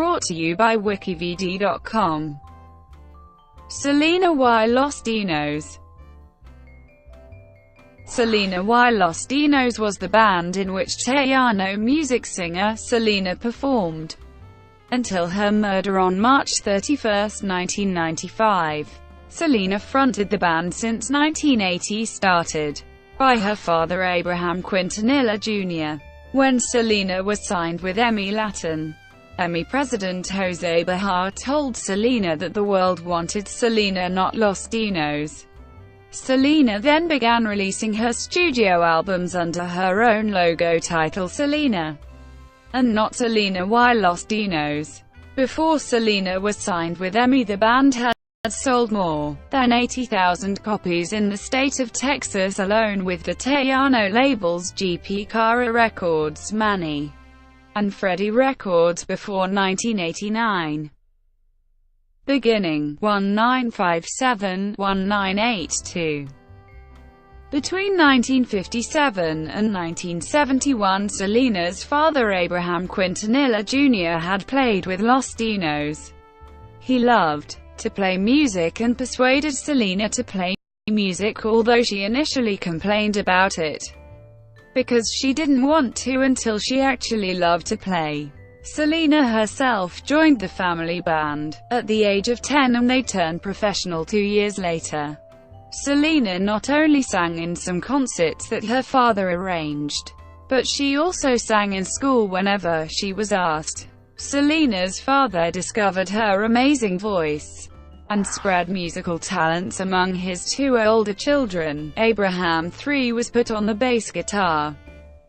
brought to you by WikiVidi.com. Selena y Los Dinos. Selena y Los Dinos was the band in which Tejano music singer Selena performed until her murder on March 31, 1995. Selena fronted the band since 1980, started by her father Abraham Quintanilla Jr. When Selena was signed with EMI Latin, EMI president José Behar told Selena that the world wanted Selena, not Los Dinos. Selena then began releasing her studio albums under her own logo title Selena, and not Selena y Los Dinos. Before Selena was signed with EMI, the band had sold more than 80,000 copies in the state of Texas alone, with the Tejano labels GP Cara Records, Manny, and Freddie Records before 1989. Beginning 1957–1982. Between 1957 and 1971, Selena's father Abraham Quintanilla Jr. had played with Los Dinos. He loved to play music and persuaded Selena to play music, although she initially complained about it because she didn't want to until she actually loved to play. Selena herself joined the family band at the age of 10 and they turned professional 2 years later. Selena not only sang in some concerts that her father arranged, but she also sang in school whenever she was asked. Selena's father discovered her amazing voice and spread musical talents among his 2 older children. Abraham III was put on the bass guitar,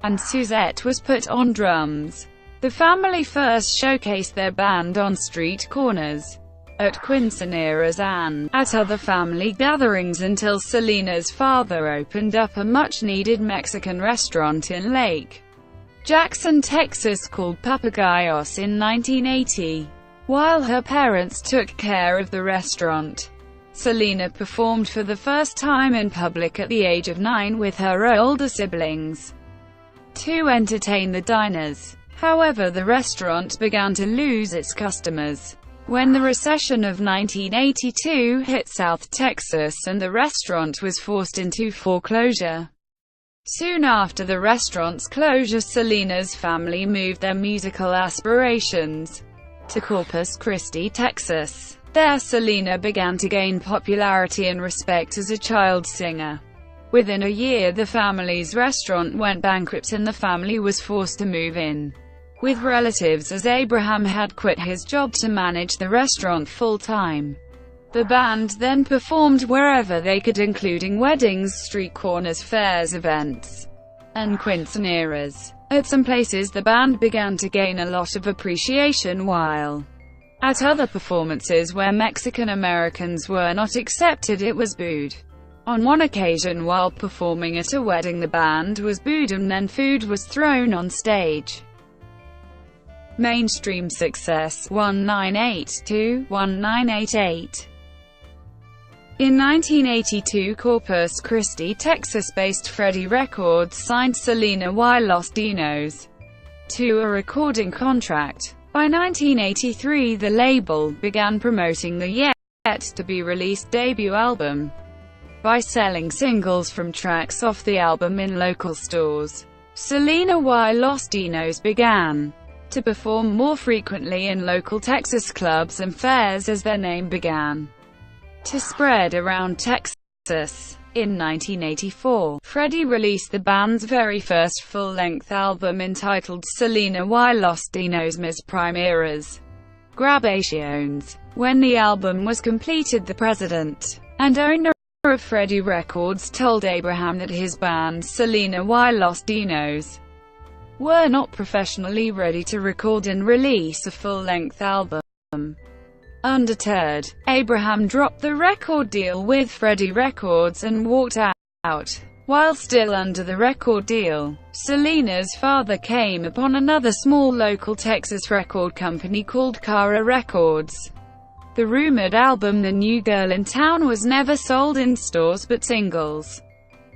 and Suzette was put on drums. The family first showcased their band on street corners, at quinceañeras and at other family gatherings until Selena's father opened up a much-needed Mexican restaurant in Lake Jackson, Texas called Papagayos in 1980. While her parents took care of the restaurant, Selena performed for the first time in public at the age of 9 with her older siblings to entertain the diners. However, the restaurant began to lose its customers when the recession of 1982 hit South Texas and the restaurant was forced into foreclosure. Soon after the restaurant's closure, Selena's family moved their musical aspirations to Corpus Christi, Texas. There, Selena began to gain popularity and respect as a child singer. Within a year, the family's restaurant went bankrupt and the family was forced to move in with relatives as Abraham had quit his job to manage the restaurant full-time. The band then performed wherever they could, including weddings, street corners, fairs, events, and quinceañeras. At some places the band began to gain a lot of appreciation, while at other performances where Mexican Americans were not accepted, it was booed. On one occasion while performing at a wedding, the band was booed and then food was thrown on stage. Mainstream success 1982–1988. In 1982, Corpus Christi, Texas-based Freddie Records signed Selena y Los Dinos to a recording contract. By 1983, the label began promoting the yet-to-be-released debut album by selling singles from tracks off the album in local stores. Selena y Los Dinos began to perform more frequently in local Texas clubs and fairs as their name began to spread around Texas. In 1984, Freddie released the band's very first full-length album entitled Selena y Los Dinos Mis Primeras Grabaciones. When the album was completed, the president and owner of Freddie Records told Abraham that his band Selena y Los Dinos were not professionally ready to record and release a full-length album. Undeterred, Abraham dropped the record deal with Freddie Records and walked out. While still under the record deal, Selena's father came upon another small local Texas record company called Cara Records. The rumored album The New Girl in Town was never sold in stores, but singles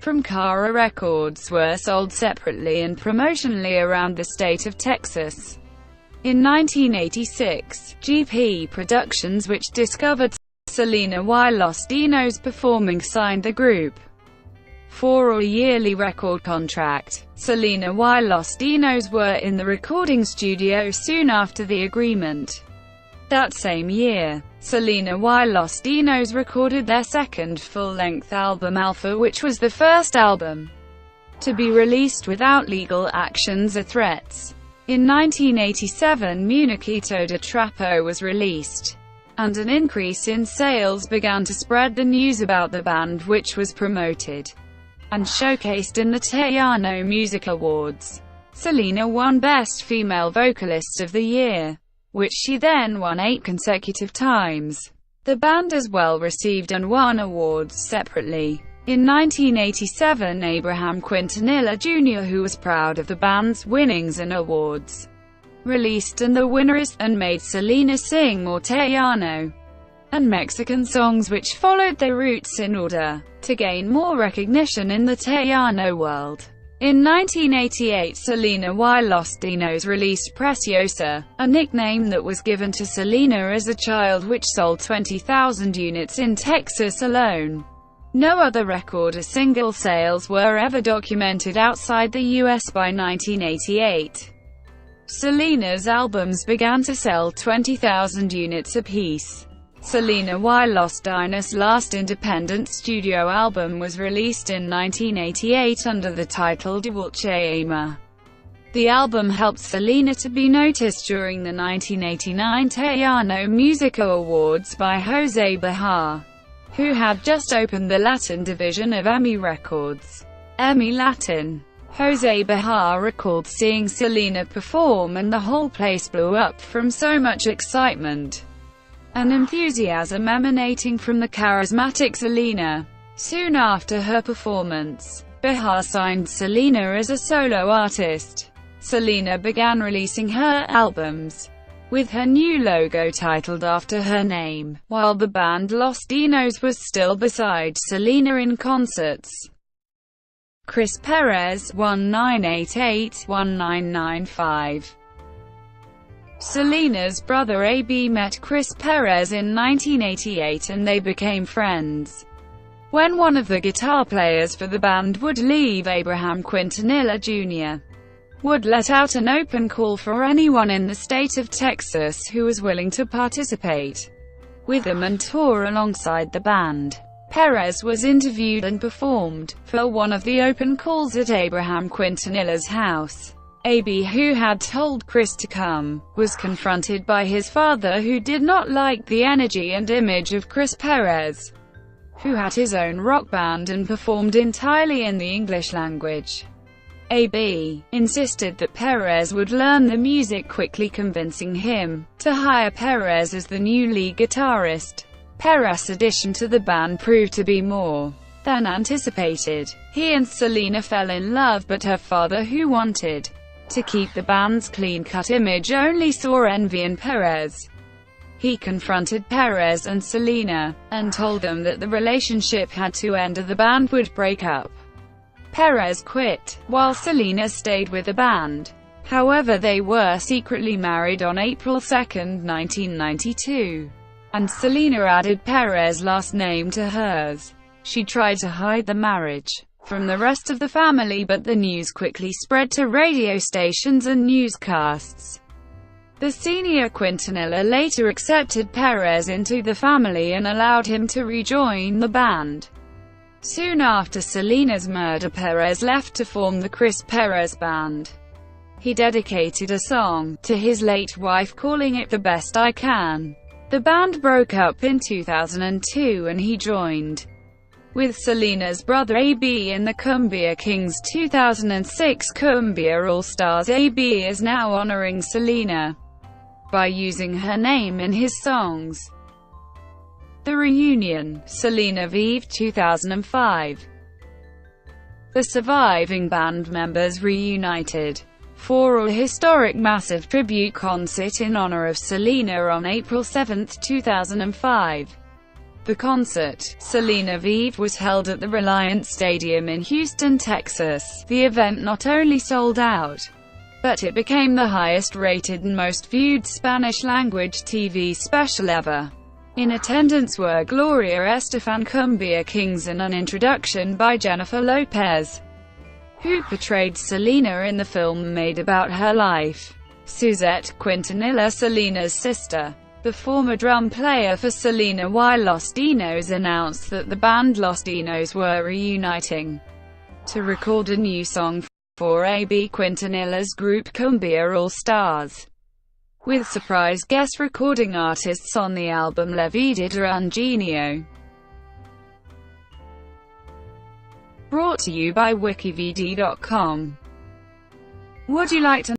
from Cara Records were sold separately and promotionally around the state of Texas. In 1986, GP Productions, which discovered Selena y Los Dinos performing, signed the group for a yearly record contract. Selena y Los Dinos were in the recording studio soon after the agreement. That same year, Selena y Los Dinos recorded their second full-length album Alpha, which was the first album to be released without legal actions or threats. In 1987, Muñequito de Trapo was released, and an increase in sales began to spread the news about the band, which was promoted and showcased in the Tejano Music Awards. Selena won Best Female Vocalist of the Year, which she then won 8 consecutive times. The band as well received and won awards separately. In 1987, Abraham Quintanilla Jr., who was proud of the band's winnings and awards, released And the Winner Is, and made Selena sing more Tejano and Mexican songs which followed their roots in order to gain more recognition in the Tejano world. In 1988, Selena y Los Dinos released Preciosa, a nickname that was given to Selena as a child, which sold 20,000 units in Texas alone. No other record or single sales were ever documented outside the US by 1988. Selena's albums began to sell 20,000 units apiece. Selena y Los Dinos' last independent studio album was released in 1988 under the title Dulce Ama. The album helped Selena to be noticed during the 1989 Tejano Musico Awards by José Behar, who had just opened the Latin division of EMI Records. EMI Latin. José Behar recalled seeing Selena perform, and the whole place blew up from so much excitement and enthusiasm emanating from the charismatic Selena. Soon after her performance, Behar signed Selena as a solo artist. Selena began releasing her albums with her new logo titled after her name, while the band Los Dinos was still beside Selena in concerts. Chris Pérez, 1988-1995. Selena's brother AB met Chris Pérez in 1988 and they became friends. When one of the guitar players for the band would leave, Abraham Quintanilla Jr. would let out an open call for anyone in the state of Texas who was willing to participate with them and tour alongside the band. Pérez was interviewed and performed for one of the open calls at Abraham Quintanilla's house. AB, who had told Chris to come, was confronted by his father, who did not like the energy and image of Chris Pérez, who had his own rock band and performed entirely in the English language. AB insisted that Pérez would learn the music, quickly convincing him to hire Pérez as the new lead guitarist. Pérez's addition to the band proved to be more than anticipated. He and Selena fell in love, but her father, who wanted to keep the band's clean-cut image, only saw envy in Pérez. He confronted Pérez and Selena, and told them that the relationship had to end or the band would break up. Pérez quit, while Selena stayed with the band. However, they were secretly married on April 2, 1992, and Selena added Pérez's last name to hers. She tried to hide the marriage from the rest of the family, but the news quickly spread to radio stations and newscasts. The senior Quintanilla later accepted Pérez into the family and allowed him to rejoin the band. Soon after Selena's murder, Pérez left to form the Chris Pérez Band. He dedicated a song to his late wife, calling it The Best I Can. The band broke up in 2002 and he joined with Selena's brother AB in the Cumbia Kings 2006 Cumbia All-Stars. AB is now honoring Selena by using her name in his songs. The Reunion, Selena Vive 2005. The surviving band members reunited for a historic massive tribute concert in honor of Selena on April 7, 2005. The concert, Selena Vive, was held at the Reliance Stadium in Houston, Texas. The event not only sold out, but it became the highest-rated and most-viewed Spanish-language TV special ever. In attendance were Gloria Estefan, Cumbia Kings, and an introduction by Jennifer Lopez, who portrayed Selena in the film made about her life. Suzette Quintanilla, Selena's sister, the former drum player for Selena y Los Dinos, announced that the band Los Dinos were reuniting to record a new song for A.B. Quintanilla's group Cumbia All Stars, with surprise guest recording artists on the album La Vida de un Genio. Brought to you by WikiVidi.com. Would you like to